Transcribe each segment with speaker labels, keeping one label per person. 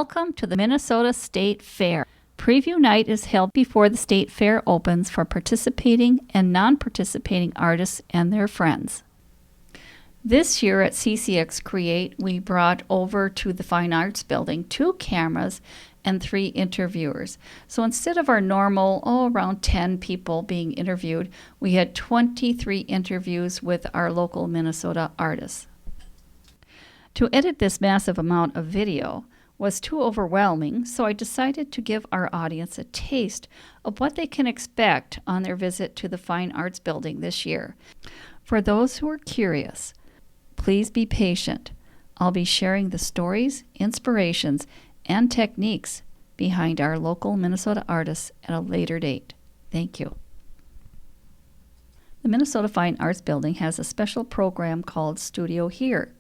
Speaker 1: Welcome to the Minnesota State Fair. Preview night is held before the State Fair opens for participating and non-participating artists and their friends. This year at CCX Create, we brought over to the Fine Arts Building 2 cameras and 3 interviewers. So instead of our normal, around 10 people being interviewed, we had 23 interviews with our local Minnesota artists. To edit this massive amount of video was too overwhelming, so I decided to give our audience a taste of what they can expect on their visit to the Fine Arts Building this year. For those who are curious, please be patient. I'll be sharing the stories, inspirations, and techniques behind our local Minnesota artists at a later date. Thank you. The Minnesota Fine Arts Building has a special program called Studio Here.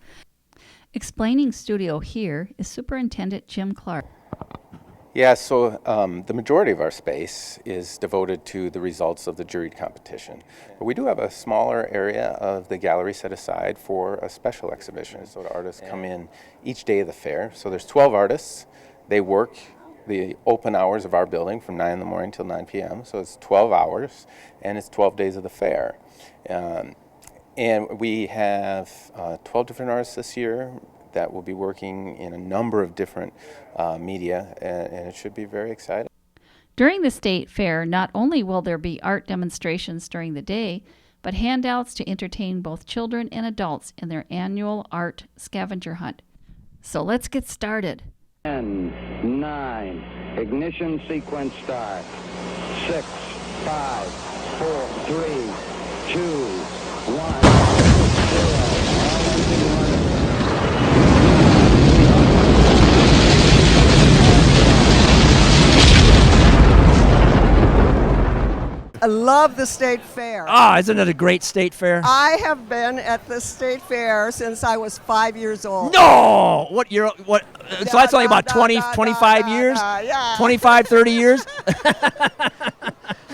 Speaker 1: Explaining Studio Here is Superintendent Jim Clark.
Speaker 2: Yeah, so the majority of our space is devoted to the results of the juried competition. But we do have a smaller area of the gallery set aside for a special exhibition. So the artists come in each day of the fair. So there's 12 artists. They work the open hours of our building from 9 in the morning till 9 p.m. So it's 12 hours, and it's 12 days of the fair. And we have 12 different artists this year that will be working in a number of different media, and it should be very exciting.
Speaker 1: During the State Fair, not only will there be art demonstrations during the day, but handouts to entertain both children and adults in their annual art scavenger hunt. So let's get started.
Speaker 3: 10, 9, ignition sequence start. 6, 5, 4, 3, 2, 1, 0.
Speaker 4: I love the State Fair.
Speaker 5: Isn't it a great State Fair?
Speaker 4: I have been at the State Fair since I was 5 years old.
Speaker 5: No! What year? What? So that's only about 25 years?
Speaker 4: Yeah.
Speaker 5: 25, 30 years?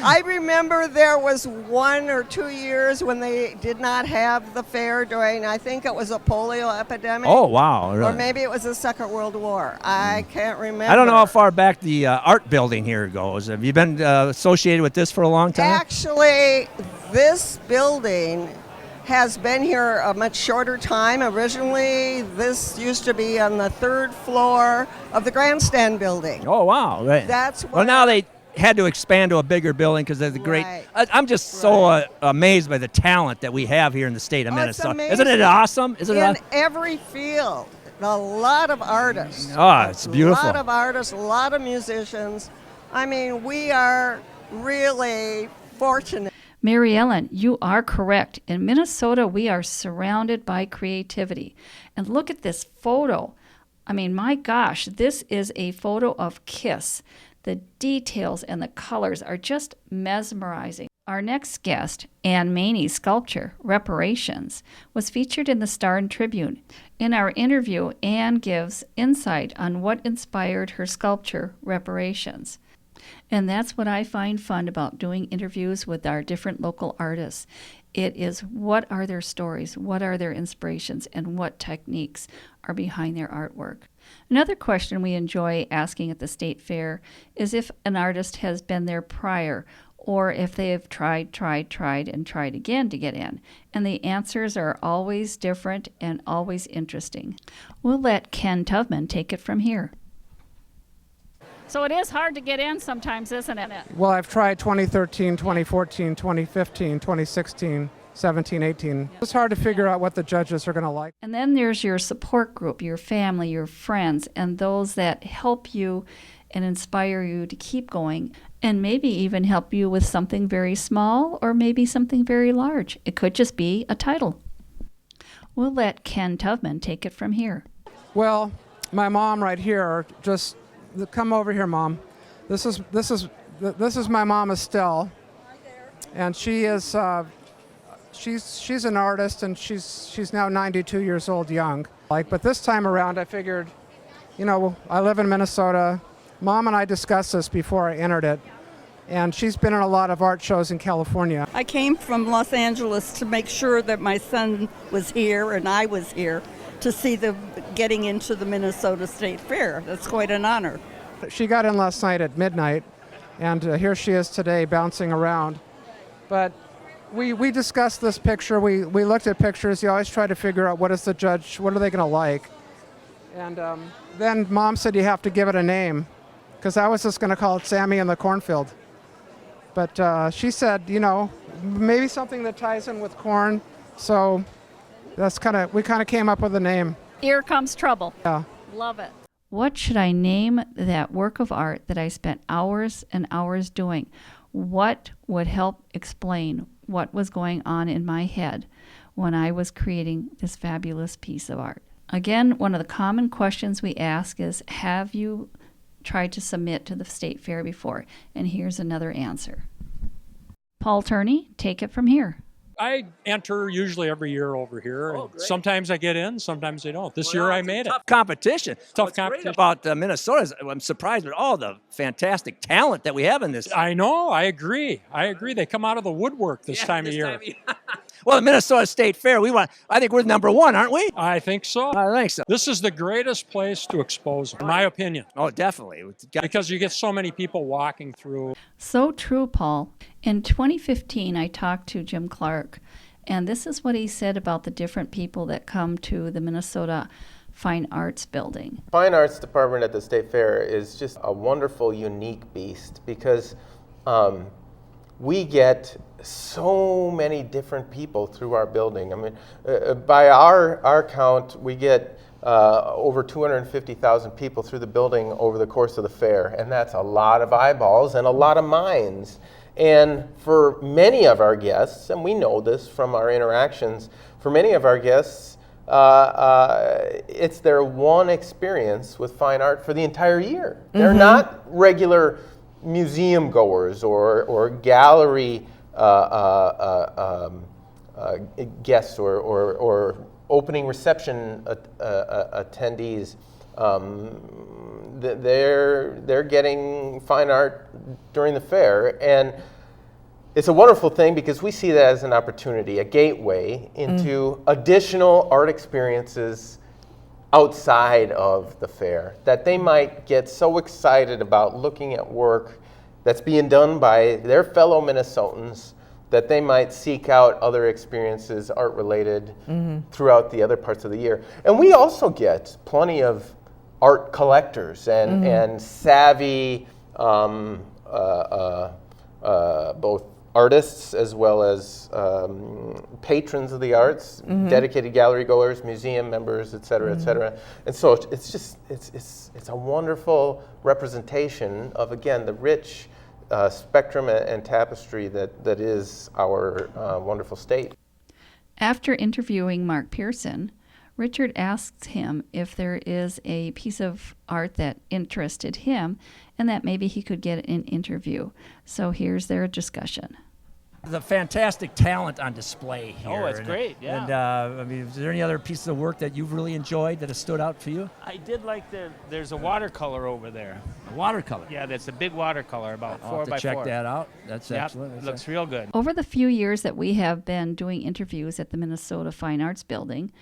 Speaker 4: I remember there was 1 or 2 years when they did not have the fair during, I think it was a polio epidemic.
Speaker 5: Oh, wow. Really?
Speaker 4: Or maybe it was the Second World War. I can't remember.
Speaker 5: I don't know how far back the art building here goes. Have you been associated with this for a long time?
Speaker 4: Actually, this building has been here a much shorter time. Originally, this used to be on the 3rd floor of the Grandstand building.
Speaker 5: Oh, wow. Right.
Speaker 4: That's
Speaker 5: well, now they had to expand to a bigger building because of the great. I'm just so amazed by the talent that we have here in the state of Minnesota. Isn't it awesome?
Speaker 4: In every field, a lot of artists.
Speaker 5: It's beautiful.
Speaker 4: A lot of artists, a lot of musicians. I mean, we are really fortunate.
Speaker 1: Mary Ellen, you are correct. In Minnesota, we are surrounded by creativity. And look at this photo. I mean, my gosh, this is a photo of Kiss. The details and the colors are just mesmerizing. Our next guest, Ann Maney's sculpture, Reparations, was featured in the Star and Tribune. In our interview, Ann gives insight on what inspired her sculpture, Reparations. And that's what I find fun about doing interviews with our different local artists. It is what are their stories, what are their inspirations, and what techniques are behind their artwork. Another question we enjoy asking at the State Fair is if an artist has been there prior or if they have tried again to get in. And the answers are always different and always interesting. We'll let Ken Tubman take it from here. So it is hard to get in sometimes, isn't it?
Speaker 6: Well, I've tried 2013, 2014, 2015, 2016, 17, 18. It's hard to figure out what the judges are going to like.
Speaker 1: And then there's your support group, your family, your friends, and those that help you and inspire you to keep going, and maybe even help you with something very small or maybe something very large. It could just be a title. We'll let Ken Tubman take it from here.
Speaker 6: Well, my mom right here, just come over here, Mom. This is my mom, Estelle, and she is she's an artist, and she's now 92 years old, young. But this time around, I figured, I live in Minnesota. Mom and I discussed this before I entered it, and she's been in a lot of art shows in California.
Speaker 7: I came from Los Angeles to make sure that my son was here and I was here. to see the getting into the Minnesota State Fair. That's quite an honor.
Speaker 6: She got in last night at midnight, and here she is today bouncing around. But we discussed this picture. We looked at pictures. You always try to figure out what are they going to like. And then Mom said you have to give it a name, because I was just going to call it Sammy in the Cornfield. But she said, maybe something that ties in with corn. So we kind of came up with a name.
Speaker 1: Here comes trouble.
Speaker 6: Yeah.
Speaker 1: Love it. What should I name that work of art that I spent hours and hours doing? What would help explain what was going on in my head when I was creating this fabulous piece of art? Again, one of the common questions we ask is, have you tried to submit to the state fair before? And here's another answer. Paul Turney, take it from here.
Speaker 8: I enter usually every year over here. And sometimes I get in, sometimes I don't. This year I made it.
Speaker 5: Tough competition.
Speaker 8: Tough competition.
Speaker 5: Great about Minnesota is I'm surprised with all the fantastic talent that we have in this.
Speaker 8: I know. I agree. They come out of the woodwork this time of year.
Speaker 5: Well, the Minnesota State Fair, I think we're number one, aren't we?
Speaker 8: I think so.
Speaker 5: I think so.
Speaker 8: This is the greatest place to expose them, in my opinion.
Speaker 5: Oh, definitely.
Speaker 8: Because you get so many people walking through.
Speaker 1: So true, Paul. In 2015, I talked to Jim Clark, and this is what he said about the different people that come to the Minnesota Fine Arts Building.
Speaker 2: Fine Arts Department at the State Fair is just a wonderful, unique beast because we get so many different people through our building. I mean, by our count, we get over 250,000 people through the building over the course of the fair, and that's a lot of eyeballs and a lot of minds. And for many of our guests, and we know this from our interactions, for many of our guests, it's their one experience with fine art for the entire year. Mm-hmm. They're not regular museum goers or gallery guests or opening reception attendees. They're getting fine art during the fair, and it's a wonderful thing because we see that as an opportunity, a gateway into additional art experiences outside of the fair, that they might get so excited about looking at work that's being done by their fellow Minnesotans that they might seek out other experiences art-related throughout the other parts of the year. And we also get plenty of art collectors and savvy both artists as well as patrons of the arts, dedicated gallery goers, museum members, et cetera, et cetera. And so it's a wonderful representation of, again, the rich spectrum and tapestry that is our wonderful state.
Speaker 1: After interviewing Mark Pearson, Richard asks him if there is a piece of art that interested him and that maybe he could get an interview. So here's their discussion.
Speaker 5: The fantastic talent on display here.
Speaker 9: Oh, it's great, yeah.
Speaker 5: And I mean, is there any other pieces of work that you've really enjoyed that has stood out for you?
Speaker 9: I did like there's a watercolor over there.
Speaker 5: A watercolor?
Speaker 9: Yeah, that's a big watercolor, about
Speaker 5: I'll
Speaker 9: 4
Speaker 5: have to
Speaker 9: by
Speaker 5: check
Speaker 9: 4.
Speaker 5: that out. That's excellent.
Speaker 9: It looks real good.
Speaker 1: Over the few years that we have been doing interviews at the Minnesota Fine Arts Building,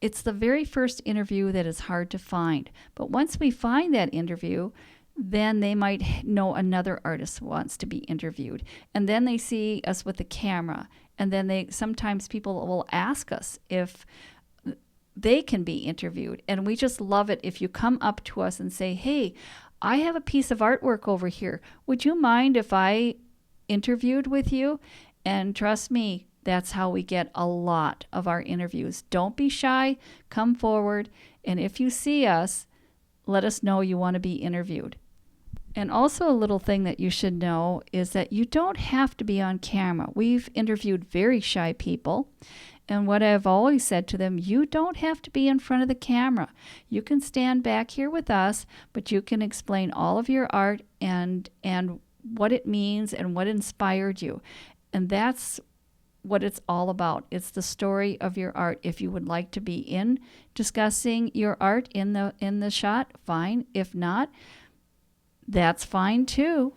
Speaker 1: it's the very first interview that is hard to find. But once we find that interview, then they might know another artist wants to be interviewed. And then they see us with the camera. And then sometimes people will ask us if they can be interviewed. And we just love it if you come up to us and say, hey, I have a piece of artwork over here. Would you mind if I interviewed with you? And trust me, that's how we get a lot of our interviews. Don't be shy. Come forward. And if you see us, let us know you want to be interviewed. And also a little thing that you should know is that you don't have to be on camera. We've interviewed very shy people. And what I've always said to them, you don't have to be in front of the camera. You can stand back here with us, but you can explain all of your art and what it means and what inspired you. And that's what it's all about. It's the story of your art. If you would like to be in discussing your art in the shot, fine. If not, that's fine too.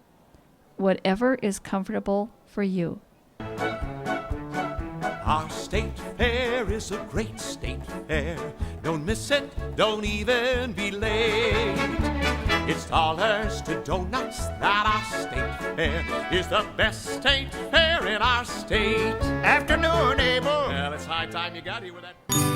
Speaker 1: Whatever is comfortable for you.
Speaker 10: Our state fair There is a great state fair. Don't miss it, don't even be late. It's dollars to donuts that our state fair is the best state fair in our state. Afternoon, Abel. Well, it's high time you got here with that.